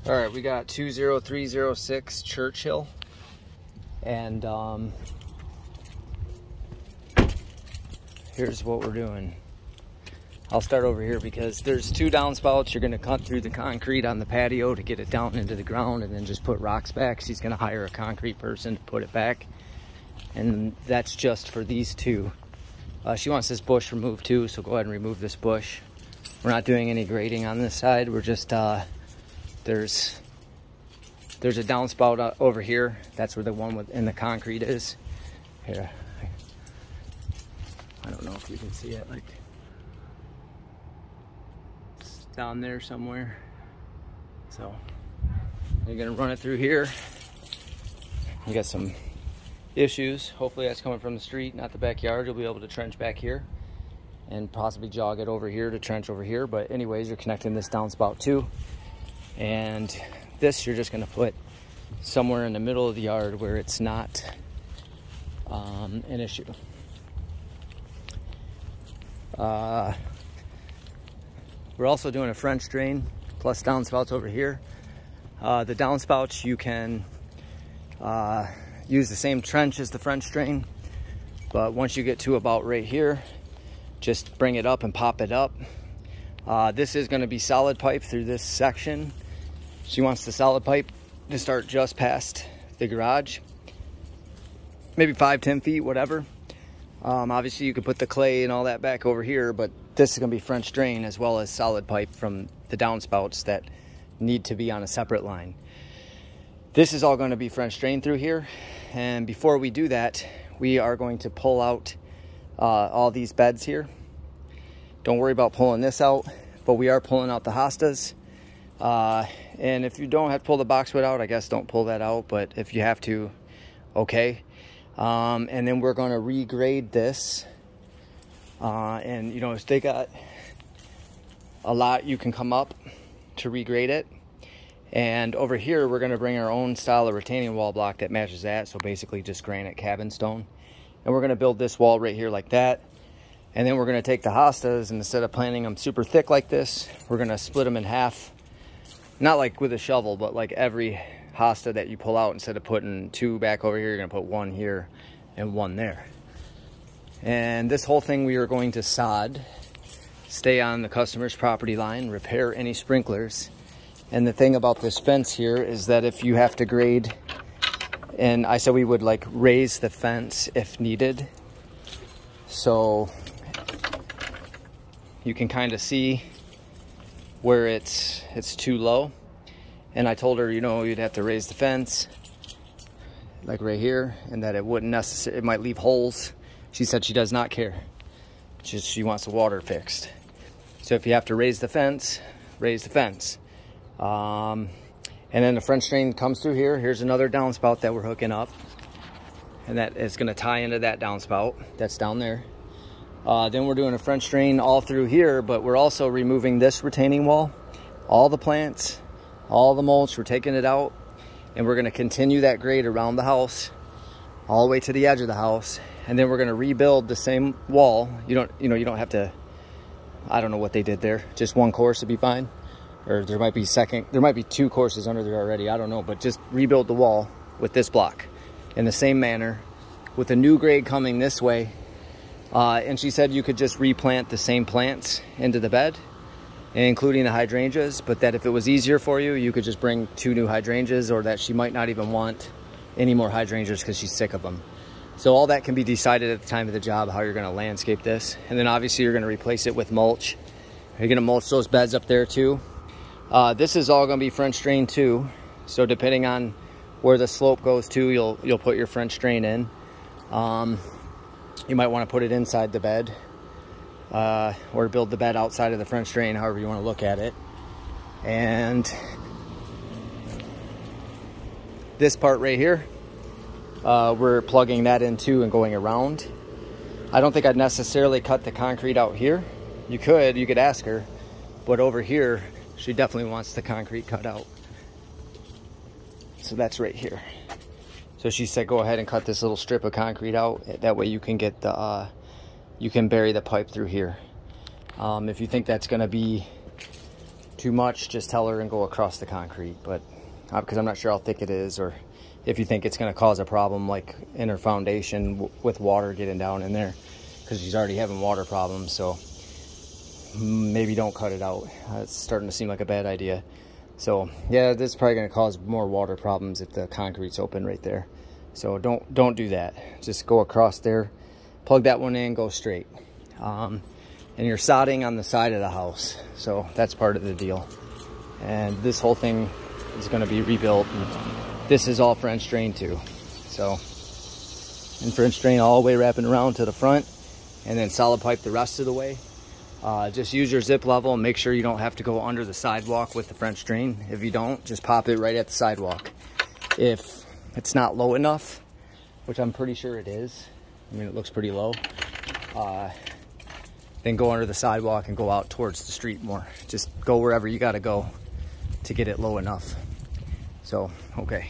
All right, we got 20306 Churchill, and here's what we're doing. I'll start over here because there's two downspouts. You're gonna cut through the concrete on the patio to get it down into the ground and then just put rocks back. She's gonna hire a concrete person to put it back. And that's just for these two. She wants this bush removed too, so go ahead and remove this bush. We're not doing any grading on this side. We're just, there's a downspout over here. That's where the one in the concrete is. Here, I don't know if you can see it, like, it's down there somewhere. So you're gonna run it through here. You got some issues. Hopefully that's coming from the street, not the backyard. You'll be able to trench back here and possibly jog it over here to trench over here. But anyways, you're connecting this downspout too. And this you're just gonna put somewhere in the middle of the yard where it's not an issue. We're also doing a French drain plus downspouts over here. The downspouts you can use the same trench as the French drain, but once you get to about right here, just bring it up and pop it up. This is going to be solid pipe through this section. She wants the solid pipe to start just past the garage, maybe 5-10 feet, whatever. Obviously you could put the clay and all that back over here, but this is going to be French drain as well as solid pipe from the downspouts that need to be on a separate line. This is all going to be French drain through here, and before we do that, we are going to pull out all these beds here. Don't worry about pulling this out, but we are pulling out the hostas. And if you don't have to pull the boxwood out, I guess don't pull that out, but if you have to, okay. And then we're going to regrade this. And you know, if they got a lot, you can come up to regrade it. And over here, we're going to bring our own style of retaining wall block that matches that. So basically just granite cabin stone. And we're going to build this wall right here like that. And then we're going to take the hostas, and instead of planting them super thick like this, we're going to split them in half. Not like with a shovel, but like every hosta that you pull out, instead of putting two back over here, you're going to put one here and one there. And this whole thing we are going to sod, stay on the customer's property line, repair any sprinklers. And the thing about this fence here is that if you have to grade, and I said we would like raise the fence if needed. So you can kind of see where it's too low. And I told her, you know, you'd have to raise the fence like right here, and that it wouldn't necessarily, it might leave holes. She said she does not care. She wants the water fixed. So if you have to raise the fence, raise the fence. And then the French drain comes through here. Here's another downspout that we're hooking up, and that is going to tie into that downspout that's down there. Then we're doing a French drain all through here, but we're also removing this retaining wall, all the plants, all the mulch. We're taking it out, and we're going to continue that grade around the house all the way to the edge of the house. And then we're going to rebuild the same wall. You don't have to, I don't know what they did there. Just one course would be fine. Or there might be two courses under there already. I don't know, but just rebuild the wall with this block in the same manner with a new grade coming this way. And she said you could just replant the same plants into the bed, including the hydrangeas, but that if it was easier for you, you could just bring 2 new hydrangeas, or that she might not even want any more hydrangeas because she's sick of them. So all that can be decided at the time of the job, how you're going to landscape this. And then obviously you're going to replace it with mulch. You're going to mulch those beds up there too. This is all going to be French drain too. So depending on where the slope goes to, you'll put your French drain in. You might want to put it inside the bed, or build the bed outside of the French drain, however you want to look at it. And this part right here, we're plugging that in too and going around. I don't think I'd necessarily cut the concrete out here. You could ask her, but over here, she definitely wants the concrete cut out. So that's right here. So she said, go ahead and cut this little strip of concrete out. That way you can get the, you can bury the pipe through here. If you think that's gonna be too much, just tell her and go across the concrete. But because I'm not sure how thick it is, or if you think it's going to cause a problem like in her foundation with water getting down in there, because she's already having water problems. So maybe don't cut it out. It's starting to seem like a bad idea. So yeah, this is probably going to cause more water problems if the concrete's open right there. So don't do that. Just go across there, plug that one in, go straight. And you're sodding on the side of the house, so that's part of the deal. And this whole thing is going to be rebuilt, and this is all French drain too. So, and French drain all the way wrapping around to the front, and then solid pipe the rest of the way. Just use your zip level and make sure you don't have to go under the sidewalk with the French drain. If you don't, just pop it right at the sidewalk. If it's not low enough, which I'm pretty sure it is, I mean, it looks pretty low, then go under the sidewalk and go out towards the street more. Just go wherever you gotta go to get it low enough. So, okay.